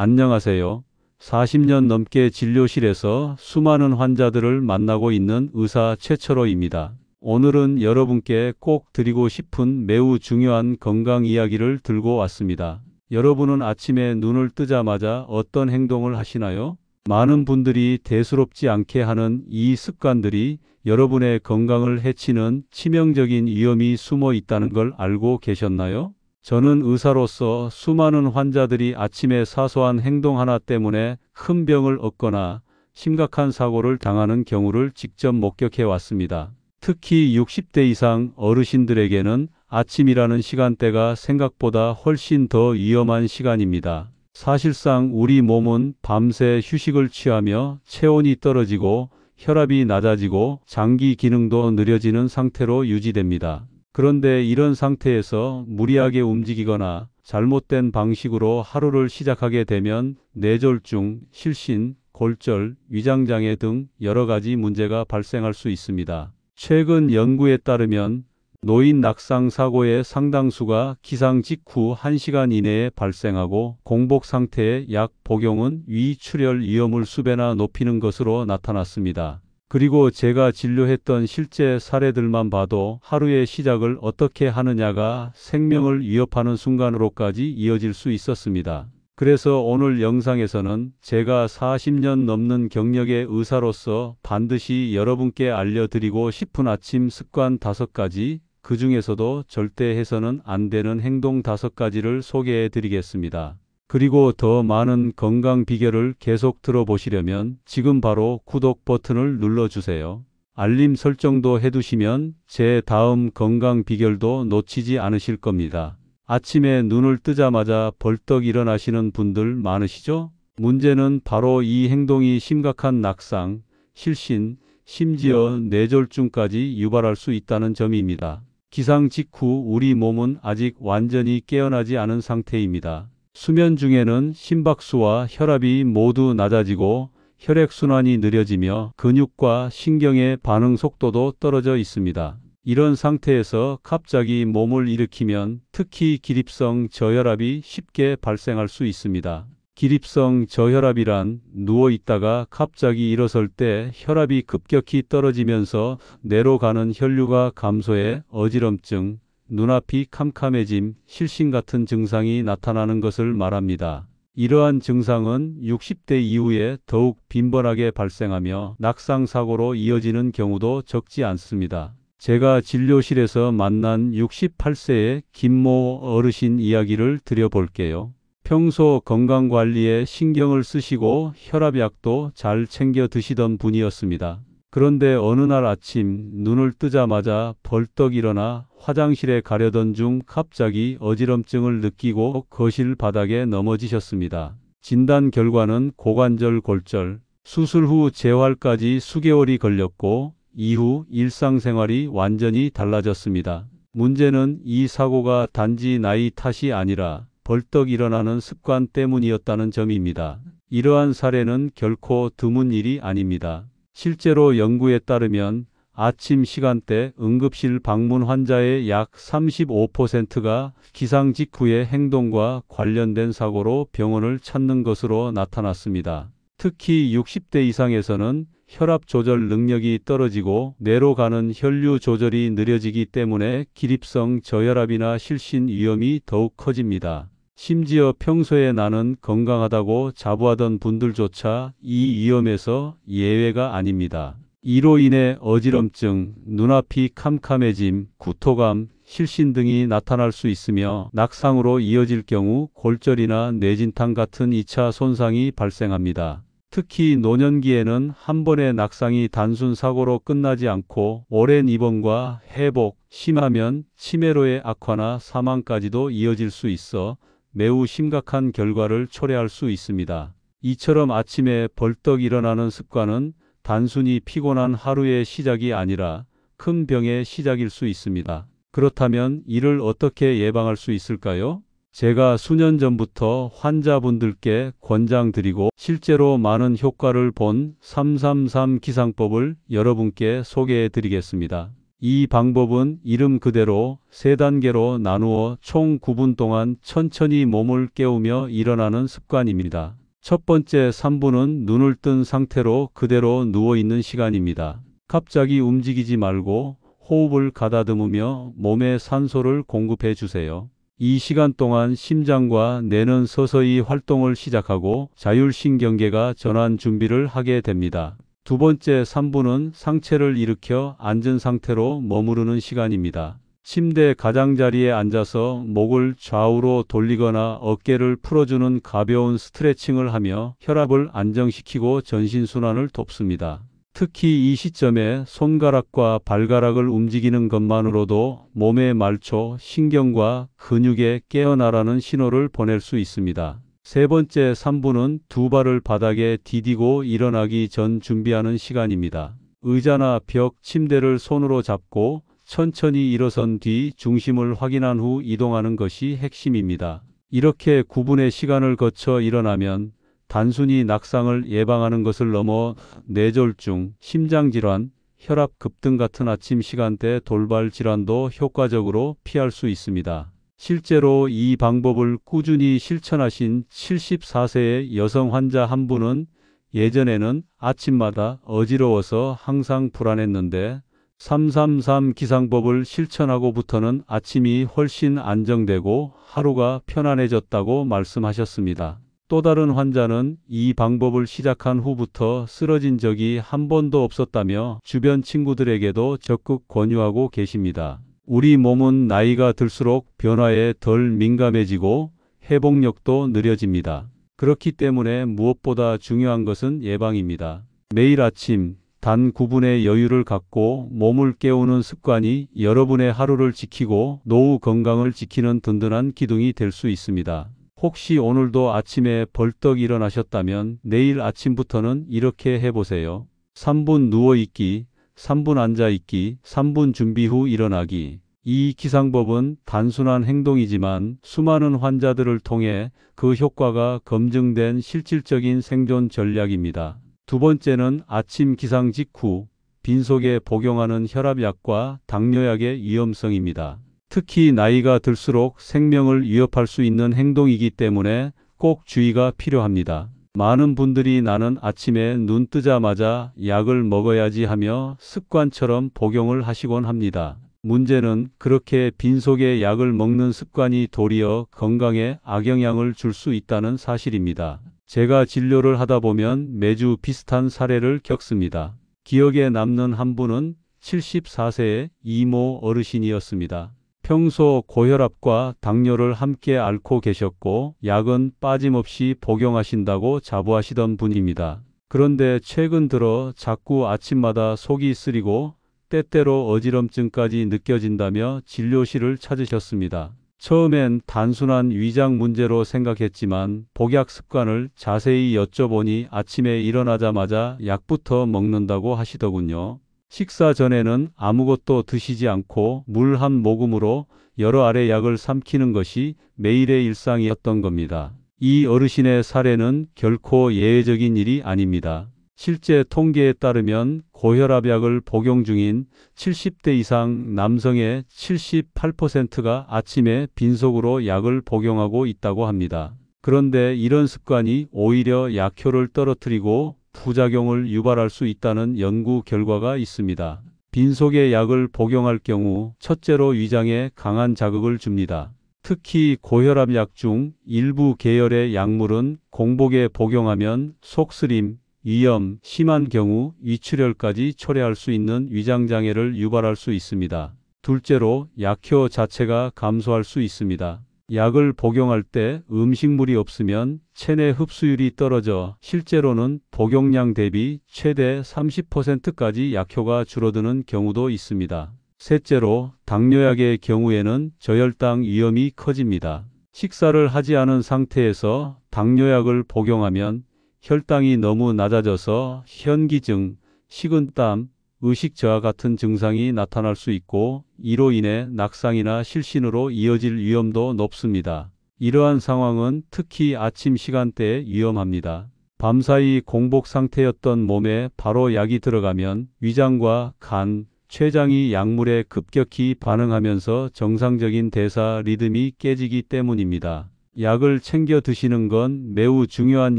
안녕하세요. 40년 넘게 진료실에서 수많은 환자들을 만나고 있는 의사 최철호입니다. 오늘은 여러분께 꼭 드리고 싶은 매우 중요한 건강 이야기를 들고 왔습니다. 여러분은 아침에 눈을 뜨자마자 어떤 행동을 하시나요? 많은 분들이 대수롭지 않게 하는 이 습관들이 여러분의 건강을 해치는 치명적인 위험이 숨어 있다는 걸 알고 계셨나요? 저는 의사로서 수많은 환자들이 아침에 사소한 행동 하나 때문에 큰 병을 얻거나 심각한 사고를 당하는 경우를 직접 목격해 왔습니다. 특히 60대 이상 어르신들에게는 아침이라는 시간대가 생각보다 훨씬 더 위험한 시간입니다. 사실상 우리 몸은 밤새 휴식을 취하며 체온이 떨어지고 혈압이 낮아지고 장기 기능도 느려지는 상태로 유지됩니다. 그런데 이런 상태에서 무리하게 움직이거나 잘못된 방식으로 하루를 시작하게 되면 뇌졸중, 실신, 골절, 위장장애 등 여러 가지 문제가 발생할 수 있습니다. 최근 연구에 따르면 노인 낙상 사고의 상당수가 기상 직후 1시간 이내에 발생하고 공복 상태의 약 복용은 위출혈 위험을 수배나 높이는 것으로 나타났습니다. 그리고 제가 진료했던 실제 사례들만 봐도 하루의 시작을 어떻게 하느냐가 생명을 위협하는 순간으로까지 이어질 수 있었습니다. 그래서 오늘 영상에서는 제가 40년 넘는 경력의 의사로서 반드시 여러분께 알려드리고 싶은 아침 습관 5가지, 그 중에서도 절대 해서는 안 되는 행동 5가지를 소개해 드리겠습니다. 그리고 더 많은 건강 비결을 계속 들어보시려면 지금 바로 구독 버튼을 눌러주세요. 알림 설정도 해두시면 제 다음 건강 비결도 놓치지 않으실 겁니다. 아침에 눈을 뜨자마자 벌떡 일어나시는 분들 많으시죠? 문제는 바로 이 행동이 심각한 낙상, 실신, 심지어 뇌졸중까지 유발할 수 있다는 점입니다. 기상 직후 우리 몸은 아직 완전히 깨어나지 않은 상태입니다. 수면 중에는 심박수와 혈압이 모두 낮아지고 혈액순환이 느려지며 근육과 신경의 반응 속도도 떨어져 있습니다. 이런 상태에서 갑자기 몸을 일으키면 특히 기립성 저혈압이 쉽게 발생할 수 있습니다. 기립성 저혈압이란 누워 있다가 갑자기 일어설 때 혈압이 급격히 떨어지면서 뇌로 가는 혈류가 감소해 어지럼증, 눈앞이 캄캄해짐, 실신 같은 증상이 나타나는 것을 말합니다. 이러한 증상은 60대 이후에 더욱 빈번하게 발생하며 낙상사고로 이어지는 경우도 적지 않습니다. 제가 진료실에서 만난 68세의 김모 어르신 이야기를 드려볼게요. 평소 건강관리에 신경을 쓰시고 혈압약도 잘 챙겨 드시던 분이었습니다. 그런데 어느 날 아침 눈을 뜨자마자 벌떡 일어나 화장실에 가려던 중 갑자기 어지럼증을 느끼고 거실 바닥에 넘어지셨습니다. 진단 결과는 고관절 골절, 수술 후 재활까지 수개월이 걸렸고 이후 일상생활이 완전히 달라졌습니다. 문제는 이 사고가 단지 나이 탓이 아니라 벌떡 일어나는 습관 때문이었다는 점입니다. 이러한 사례는 결코 드문 일이 아닙니다. 실제로 연구에 따르면 아침 시간대 응급실 방문 환자의 약 35%가 기상 직후의 행동과 관련된 사고로 병원을 찾는 것으로 나타났습니다. 특히 60대 이상에서는 혈압 조절 능력이 떨어지고 뇌로 가는 혈류 조절이 느려지기 때문에 기립성 저혈압이나 실신 위험이 더욱 커집니다. 심지어 평소에 나는 건강하다고 자부하던 분들조차 이 위험에서 예외가 아닙니다. 이로 인해 어지럼증, 눈앞이 캄캄해짐, 구토감, 실신 등이 나타날 수 있으며 낙상으로 이어질 경우 골절이나 뇌진탕 같은 2차 손상이 발생합니다. 특히 노년기에는 한 번의 낙상이 단순 사고로 끝나지 않고 오랜 입원과 회복, 심하면 치매로의 악화나 사망까지도 이어질 수 있어 매우 심각한 결과를 초래할 수 있습니다. 이처럼 아침에 벌떡 일어나는 습관은 단순히 피곤한 하루의 시작이 아니라 큰 병의 시작일 수 있습니다. 그렇다면 이를 어떻게 예방할 수 있을까요? 제가 수년 전부터 환자분들께 권장드리고 실제로 많은 효과를 본 333 기상법을 여러분께 소개해 드리겠습니다. 이 방법은 이름 그대로 3단계로 나누어 총 9분 동안 천천히 몸을 깨우며 일어나는 습관입니다. 첫 번째 3분은 눈을 뜬 상태로 그대로 누워있는 시간입니다. 갑자기 움직이지 말고 호흡을 가다듬으며 몸에 산소를 공급해 주세요. 이 시간 동안 심장과 뇌는 서서히 활동을 시작하고 자율신경계가 전환 준비를 하게 됩니다. 두 번째 3분은 상체를 일으켜 앉은 상태로 머무르는 시간입니다. 침대 가장자리에 앉아서 목을 좌우로 돌리거나 어깨를 풀어주는 가벼운 스트레칭을 하며 혈압을 안정시키고 전신순환을 돕습니다. 특히 이 시점에 손가락과 발가락을 움직이는 것만으로도 몸의 말초, 신경과 근육에 깨어나라는 신호를 보낼 수 있습니다. 세 번째 3분은 두 발을 바닥에 디디고 일어나기 전 준비하는 시간입니다. 의자나 벽, 침대를 손으로 잡고 천천히 일어선 뒤 중심을 확인한 후 이동하는 것이 핵심입니다. 이렇게 9분의 시간을 거쳐 일어나면 단순히 낙상을 예방하는 것을 넘어 뇌졸중, 심장질환, 혈압 급등 같은 아침 시간대 돌발 질환도 효과적으로 피할 수 있습니다. 실제로 이 방법을 꾸준히 실천하신 74세의 여성 환자 한 분은 예전에는 아침마다 어지러워서 항상 불안했는데 333 기상법을 실천하고부터는 아침이 훨씬 안정되고 하루가 편안해졌다고 말씀하셨습니다. 또 다른 환자는 이 방법을 시작한 후부터 쓰러진 적이 한 번도 없었다며 주변 친구들에게도 적극 권유하고 계십니다. 우리 몸은 나이가 들수록 변화에 덜 민감해지고 회복력도 느려집니다. 그렇기 때문에 무엇보다 중요한 것은 예방입니다. 매일 아침 단 9분의 여유를 갖고 몸을 깨우는 습관이 여러분의 하루를 지키고 노후 건강을 지키는 든든한 기둥이 될 수 있습니다. 혹시 오늘도 아침에 벌떡 일어나셨다면 내일 아침부터는 이렇게 해보세요. 3분 누워있기, 3분 앉아있기, 3분 준비 후 일어나기. 이 기상법은 단순한 행동이지만 수많은 환자들을 통해 그 효과가 검증된 실질적인 생존 전략입니다. 두 번째는 아침 기상 직후 빈속에 복용하는 혈압약과 당뇨약의 위험성입니다. 특히 나이가 들수록 생명을 위협할 수 있는 행동이기 때문에 꼭 주의가 필요합니다. 많은 분들이 나는 아침에 눈 뜨자마자 약을 먹어야지 하며 습관처럼 복용을 하시곤 합니다. 문제는 그렇게 빈속에 약을 먹는 습관이 도리어 건강에 악영향을 줄 수 있다는 사실입니다. 제가 진료를 하다 보면 매주 비슷한 사례를 겪습니다. 기억에 남는 한 분은 74세의 이모 어르신이었습니다. 평소 고혈압과 당뇨를 함께 앓고 계셨고 약은 빠짐없이 복용하신다고 자부하시던 분입니다. 그런데 최근 들어 자꾸 아침마다 속이 쓰리고 때때로 어지럼증까지 느껴진다며 진료실을 찾으셨습니다. 처음엔 단순한 위장 문제로 생각했지만 복약 습관을 자세히 여쭤보니 아침에 일어나자마자 약부터 먹는다고 하시더군요. 식사 전에는 아무것도 드시지 않고 물 한 모금으로 여러 알의 약을 삼키는 것이 매일의 일상이었던 겁니다. 이 어르신의 사례는 결코 예외적인 일이 아닙니다. 실제 통계에 따르면 고혈압약을 복용 중인 70대 이상 남성의 78%가 아침에 빈속으로 약을 복용하고 있다고 합니다. 그런데 이런 습관이 오히려 약효를 떨어뜨리고 부작용을 유발할 수 있다는 연구 결과가 있습니다. 빈속에 약을 복용할 경우 첫째로 위장에 강한 자극을 줍니다. 특히 고혈압약 중 일부 계열의 약물은 공복에 복용하면 속쓰림, 위염, 심한 경우 위출혈까지 초래할 수 있는 위장장애를 유발할 수 있습니다. 둘째로 약효 자체가 감소할 수 있습니다. 약을 복용할 때 음식물이 없으면 체내 흡수율이 떨어져 실제로는 복용량 대비 최대 30%까지 약효가 줄어드는 경우도 있습니다. 셋째로 당뇨약의 경우에는 저혈당 위험이 커집니다. 식사를 하지 않은 상태에서 당뇨약을 복용하면 혈당이 너무 낮아져서 현기증, 식은땀, 의식저하 같은 증상이 나타날 수 있고 이로 인해 낙상이나 실신으로 이어질 위험도 높습니다. 이러한 상황은 특히 아침 시간대에 위험합니다. 밤사이 공복 상태였던 몸에 바로 약이 들어가면 위장과 간, 췌장이 약물에 급격히 반응하면서 정상적인 대사 리듬이 깨지기 때문입니다. 약을 챙겨 드시는 건 매우 중요한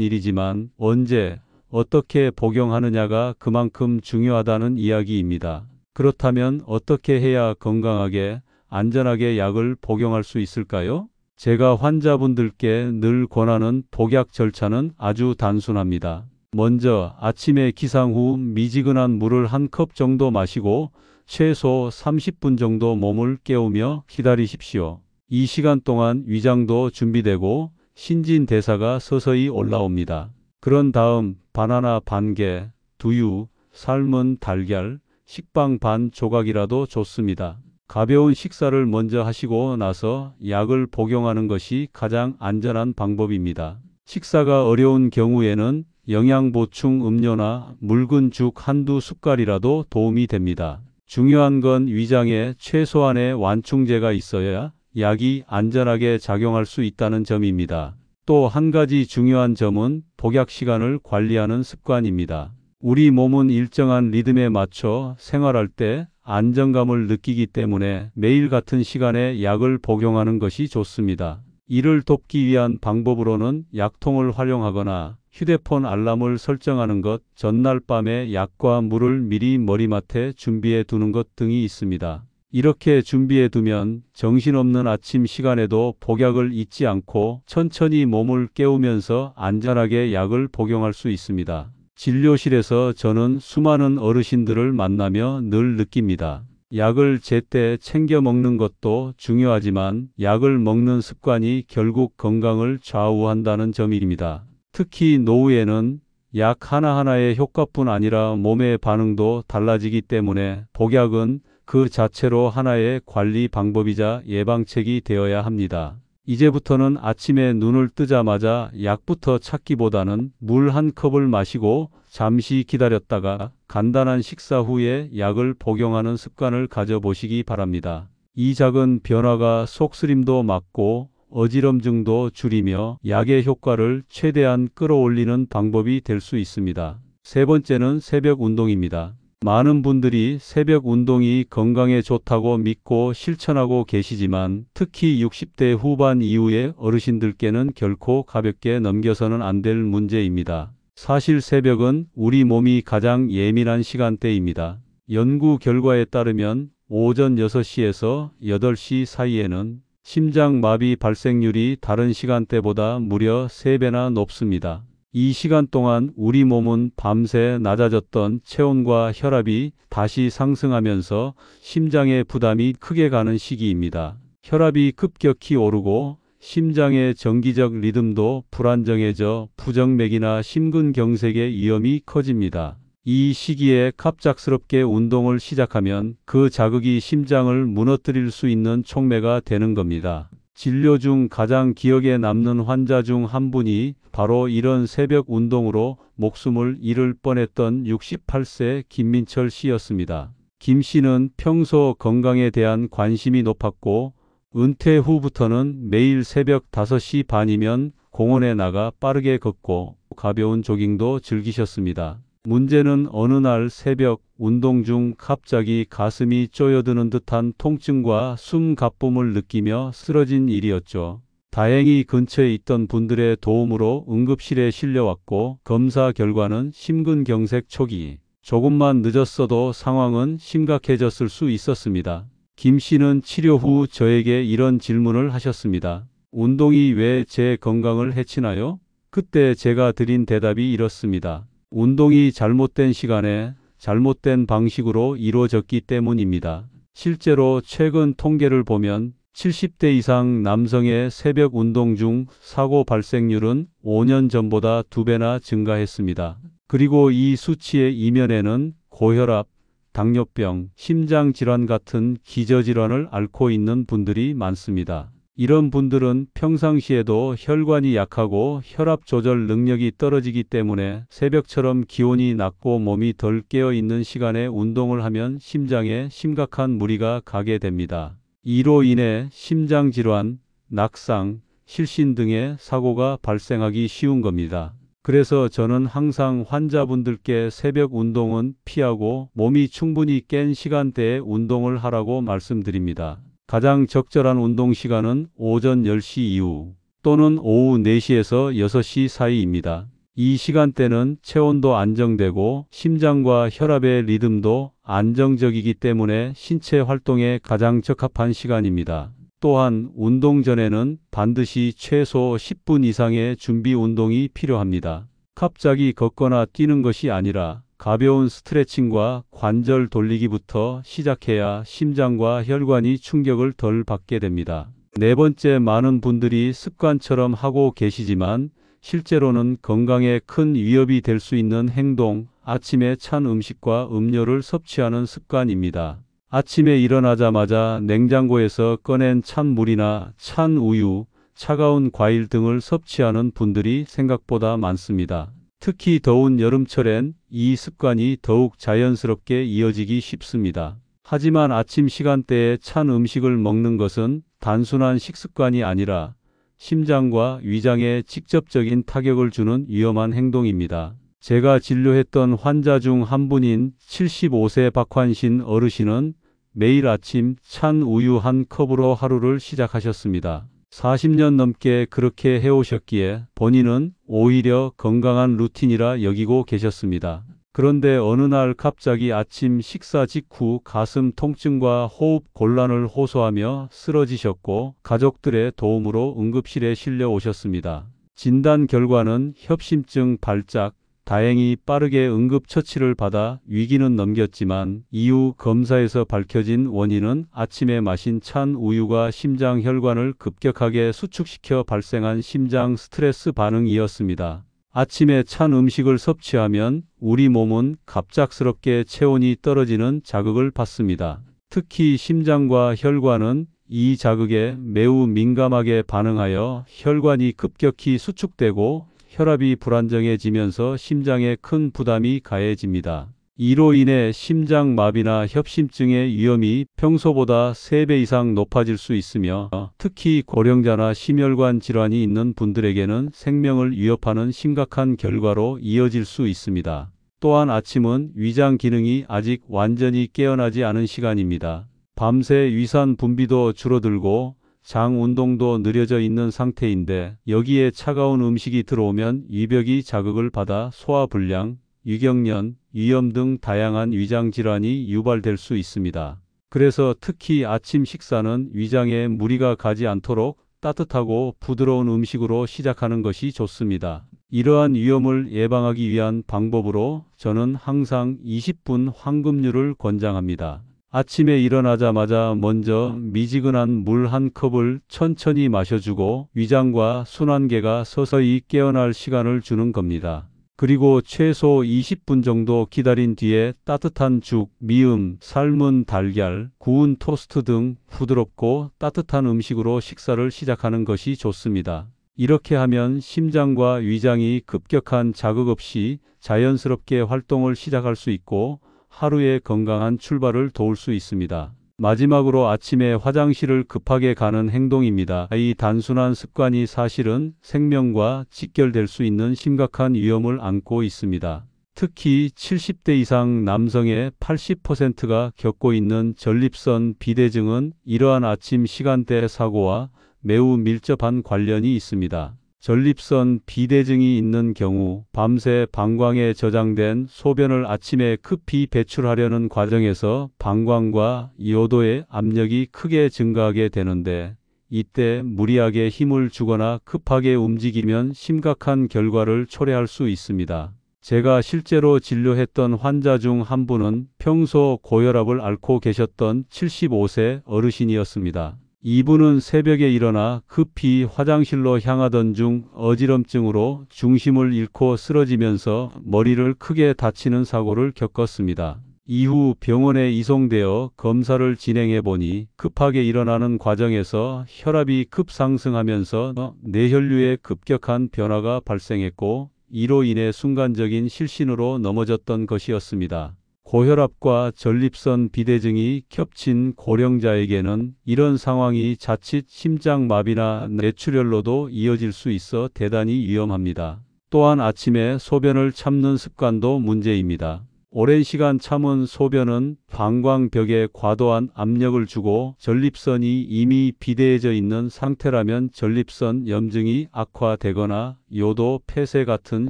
일이지만 언제, 어떻게 복용하느냐가 그만큼 중요하다는 이야기입니다. 그렇다면 어떻게 해야 건강하게, 안전하게 약을 복용할 수 있을까요? 제가 환자분들께 늘 권하는 복약 절차는 아주 단순합니다. 먼저 아침에 기상 후 미지근한 물을 한 컵 정도 마시고 최소 30분 정도 몸을 깨우며 기다리십시오. 이 시간 동안 위장도 준비되고 신진대사가 서서히 올라옵니다. 그런 다음 바나나 반 개, 두유, 삶은 달걀, 식빵 반 조각이라도 좋습니다. 가벼운 식사를 먼저 하시고 나서 약을 복용하는 것이 가장 안전한 방법입니다. 식사가 어려운 경우에는 영양보충 음료나 묽은 죽 한두 숟갈이라도 도움이 됩니다. 중요한 건 위장에 최소한의 완충제가 있어야 약이 안전하게 작용할 수 있다는 점입니다. 또 한 가지 중요한 점은 복약 시간을 관리하는 습관입니다. 우리 몸은 일정한 리듬에 맞춰 생활할 때 안정감을 느끼기 때문에 매일 같은 시간에 약을 복용하는 것이 좋습니다. 이를 돕기 위한 방법으로는 약통을 활용하거나 휴대폰 알람을 설정하는 것, 전날 밤에 약과 물을 미리 머리맡에 준비해 두는 것 등이 있습니다. 이렇게 준비해 두면 정신없는 아침 시간에도 복약을 잊지 않고 천천히 몸을 깨우면서 안전하게 약을 복용할 수 있습니다. 진료실에서 저는 수많은 어르신들을 만나며 늘 느낍니다. 약을 제때 챙겨 먹는 것도 중요하지만 약을 먹는 습관이 결국 건강을 좌우한다는 점입니다. 특히 노후에는 약 하나하나의 효과뿐 아니라 몸의 반응도 달라지기 때문에 복약은 그 자체로 하나의 관리 방법이자 예방책이 되어야 합니다. 이제부터는 아침에 눈을 뜨자마자 약부터 찾기보다는 물 한 컵을 마시고 잠시 기다렸다가 간단한 식사 후에 약을 복용하는 습관을 가져보시기 바랍니다. 이 작은 변화가 속쓰림도 막고 어지럼증도 줄이며 약의 효과를 최대한 끌어올리는 방법이 될 수 있습니다. 세 번째는 새벽 운동입니다. 많은 분들이 새벽 운동이 건강에 좋다고 믿고 실천하고 계시지만 특히 60대 후반 이후의 어르신들께는 결코 가볍게 넘겨서는 안 될 문제입니다. 사실 새벽은 우리 몸이 가장 예민한 시간대입니다. 연구 결과에 따르면 오전 6시에서 8시 사이에는 심장마비 발생률이 다른 시간대보다 무려 3배나 높습니다. 이 시간 동안 우리 몸은 밤새 낮아졌던 체온과 혈압이 다시 상승하면서 심장의 부담이 크게 가는 시기입니다. 혈압이 급격히 오르고 심장의 정기적 리듬도 불안정해져 부정맥이나 심근경색의 위험이 커집니다. 이 시기에 갑작스럽게 운동을 시작하면 그 자극이 심장을 무너뜨릴 수 있는 촉매가 되는 겁니다. 진료 중 가장 기억에 남는 환자 중 한 분이 바로 이런 새벽 운동으로 목숨을 잃을 뻔했던 68세 김민철 씨였습니다. 김 씨는 평소 건강에 대한 관심이 높았고 은퇴 후부터는 매일 새벽 5시 반이면 공원에 나가 빠르게 걷고 가벼운 조깅도 즐기셨습니다. 문제는 어느 날 새벽 운동 중 갑자기 가슴이 쪼여드는 듯한 통증과 숨가쁨을 느끼며 쓰러진 일이었죠. 다행히 근처에 있던 분들의 도움으로 응급실에 실려왔고 검사 결과는 심근경색 초기. 조금만 늦었어도 상황은 심각해졌을 수 있었습니다. 김 씨는 치료 후 저에게 이런 질문을 하셨습니다. 운동이 왜 제 건강을 해치나요? 그때 제가 드린 대답이 이렇습니다. 운동이 잘못된 시간에 잘못된 방식으로 이루어졌기 때문입니다. 실제로 최근 통계를 보면 70대 이상 남성의 새벽 운동 중 사고 발생률은 5년 전보다 2배나 증가했습니다. 그리고 이 수치의 이면에는 고혈압, 당뇨병, 심장질환 같은 기저질환을 앓고 있는 분들이 많습니다. 이런 분들은 평상시에도 혈관이 약하고 혈압 조절 능력이 떨어지기 때문에 새벽처럼 기온이 낮고 몸이 덜 깨어있는 시간에 운동을 하면 심장에 심각한 무리가 가게 됩니다. 이로 인해 심장질환, 낙상, 실신 등의 사고가 발생하기 쉬운 겁니다. 그래서 저는 항상 환자분들께 새벽 운동은 피하고 몸이 충분히 깬 시간대에 운동을 하라고 말씀드립니다. 가장 적절한 운동 시간은 오전 10시 이후 또는 오후 4시에서 6시 사이입니다. 이 시간대는 체온도 안정되고 심장과 혈압의 리듬도 안정적이기 때문에 신체 활동에 가장 적합한 시간입니다. 또한 운동 전에는 반드시 최소 10분 이상의 준비 운동이 필요합니다. 갑자기 걷거나 뛰는 것이 아니라 가벼운 스트레칭과 관절 돌리기부터 시작해야 심장과 혈관이 충격을 덜 받게 됩니다. 네 번째, 많은 분들이 습관처럼 하고 계시지만 실제로는 건강에 큰 위협이 될 수 있는 행동, 아침에 찬 음식과 음료를 섭취하는 습관입니다. 아침에 일어나자마자 냉장고에서 꺼낸 찬 물이나 찬 우유, 차가운 과일 등을 섭취하는 분들이 생각보다 많습니다. 특히 더운 여름철엔 이 습관이 더욱 자연스럽게 이어지기 쉽습니다. 하지만 아침 시간대에 찬 음식을 먹는 것은 단순한 식습관이 아니라 심장과 위장에 직접적인 타격을 주는 위험한 행동입니다. 제가 진료했던 환자 중 한 분인 75세 박환신 어르신은 매일 아침 찬 우유 한 컵으로 하루를 시작하셨습니다. 40년 넘게 그렇게 해오셨기에 본인은 오히려 건강한 루틴이라 여기고 계셨습니다. 그런데 어느 날 갑자기 아침 식사 직후 가슴 통증과 호흡 곤란을 호소하며 쓰러지셨고 가족들의 도움으로 응급실에 실려 오셨습니다. 진단 결과는 협심증 발작, 다행히 빠르게 응급처치를 받아 위기는 넘겼지만 이후 검사에서 밝혀진 원인은 아침에 마신 찬 우유가 심장 혈관을 급격하게 수축시켜 발생한 심장 스트레스 반응이었습니다. 아침에 찬 음식을 섭취하면 우리 몸은 갑작스럽게 체온이 떨어지는 자극을 받습니다. 특히 심장과 혈관은 이 자극에 매우 민감하게 반응하여 혈관이 급격히 수축되고 혈압이 불안정해지면서 심장에 큰 부담이 가해집니다. 이로 인해 심장마비나 협심증의 위험이 평소보다 3배 이상 높아질 수 있으며 특히 고령자나 심혈관 질환이 있는 분들에게는 생명을 위협하는 심각한 결과로 이어질 수 있습니다. 또한 아침은 위장 기능이 아직 완전히 깨어나지 않은 시간입니다. 밤새 위산 분비도 줄어들고 장 운동도 느려져 있는 상태인데 여기에 차가운 음식이 들어오면 위벽이 자극을 받아 소화불량, 위경련, 위염 등 다양한 위장 질환이 유발될 수 있습니다. 그래서 특히 아침 식사는 위장에 무리가 가지 않도록 따뜻하고 부드러운 음식으로 시작하는 것이 좋습니다. 이러한 위험을 예방하기 위한 방법으로 저는 항상 20분 황금류를 권장합니다. 아침에 일어나자마자 먼저 미지근한 물 한 컵을 천천히 마셔주고 위장과 순환계가 서서히 깨어날 시간을 주는 겁니다. 그리고 최소 20분 정도 기다린 뒤에 따뜻한 죽, 미음, 삶은 달걀, 구운 토스트 등 부드럽고 따뜻한 음식으로 식사를 시작하는 것이 좋습니다. 이렇게 하면 심장과 위장이 급격한 자극 없이 자연스럽게 활동을 시작할 수 있고 하루의 건강한 출발을 도울 수 있습니다. 마지막으로 아침에 화장실을 급하게 가는 행동입니다. 이 단순한 습관이 사실은 생명과 직결될 수 있는 심각한 위험을 안고 있습니다. 특히 70대 이상 남성의 80%가 겪고 있는 전립선 비대증은 이러한 아침 시간대 사고와 매우 밀접한 관련이 있습니다. 전립선 비대증이 있는 경우 밤새 방광에 저장된 소변을 아침에 급히 배출하려는 과정에서 방광과 요도의 압력이 크게 증가하게 되는데 이때 무리하게 힘을 주거나 급하게 움직이면 심각한 결과를 초래할 수 있습니다. 제가 실제로 진료했던 환자 중 한 분은 평소 고혈압을 앓고 계셨던 75세 어르신이었습니다. 이분은 새벽에 일어나 급히 화장실로 향하던 중 어지럼증으로 중심을 잃고 쓰러지면서 머리를 크게 다치는 사고를 겪었습니다. 이후 병원에 이송되어 검사를 진행해 보니 급하게 일어나는 과정에서 혈압이 급상승하면서 뇌혈류에 급격한 변화가 발생했고 이로 인해 순간적인 실신으로 넘어졌던 것이었습니다. 고혈압과 전립선 비대증이 겹친 고령자에게는 이런 상황이 자칫 심장마비나 뇌출혈로도 이어질 수 있어 대단히 위험합니다. 또한 아침에 소변을 참는 습관도 문제입니다. 오랜 시간 참은 소변은 방광벽에 과도한 압력을 주고 전립선이 이미 비대해져 있는 상태라면 전립선 염증이 악화되거나 요도, 폐쇄 같은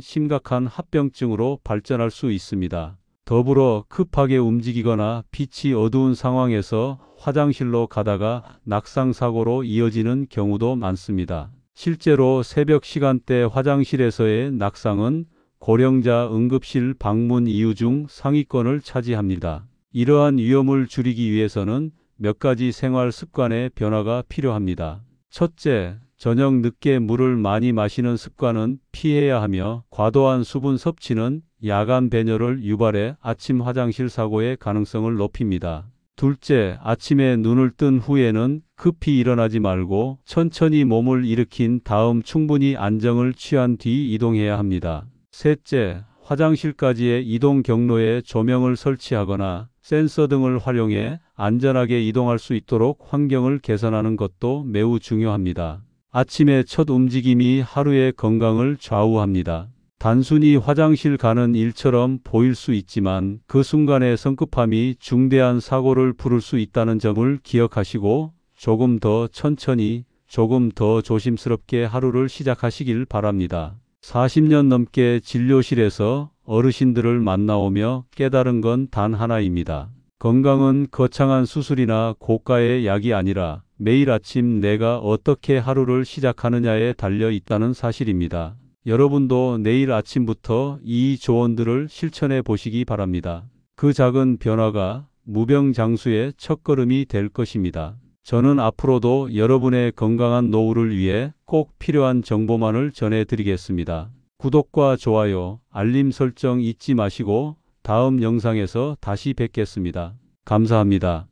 심각한 합병증으로 발전할 수 있습니다. 더불어 급하게 움직이거나 빛이 어두운 상황에서 화장실로 가다가 낙상사고로 이어지는 경우도 많습니다. 실제로 새벽 시간대 화장실에서의 낙상은 고령자 응급실 방문 이유 중 상위권을 차지합니다. 이러한 위험을 줄이기 위해서는 몇 가지 생활 습관의 변화가 필요합니다. 첫째, 저녁 늦게 물을 많이 마시는 습관은 피해야 하며 과도한 수분 섭취는 야간 배뇨를 유발해 아침 화장실 사고의 가능성을 높입니다. 둘째, 아침에 눈을 뜬 후에는 급히 일어나지 말고 천천히 몸을 일으킨 다음 충분히 안정을 취한 뒤 이동해야 합니다. 셋째, 화장실까지의 이동 경로에 조명을 설치하거나 센서 등을 활용해 안전하게 이동할 수 있도록 환경을 개선하는 것도 매우 중요합니다. 아침의 첫 움직임이 하루의 건강을 좌우합니다. 단순히 화장실 가는 일처럼 보일 수 있지만 그 순간의 성급함이 중대한 사고를 부를 수 있다는 점을 기억하시고 조금 더 천천히, 조금 더 조심스럽게 하루를 시작하시길 바랍니다. 40년 넘게 진료실에서 어르신들을 만나오며 깨달은 건 단 하나입니다. 건강은 거창한 수술이나 고가의 약이 아니라 매일 아침 내가 어떻게 하루를 시작하느냐에 달려 있다는 사실입니다. 여러분도 내일 아침부터 이 조언들을 실천해 보시기 바랍니다. 그 작은 변화가 무병장수의 첫걸음이 될 것입니다. 저는 앞으로도 여러분의 건강한 노후를 위해 꼭 필요한 정보만을 전해드리겠습니다. 구독과 좋아요, 알림 설정 잊지 마시고 다음 영상에서 다시 뵙겠습니다. 감사합니다.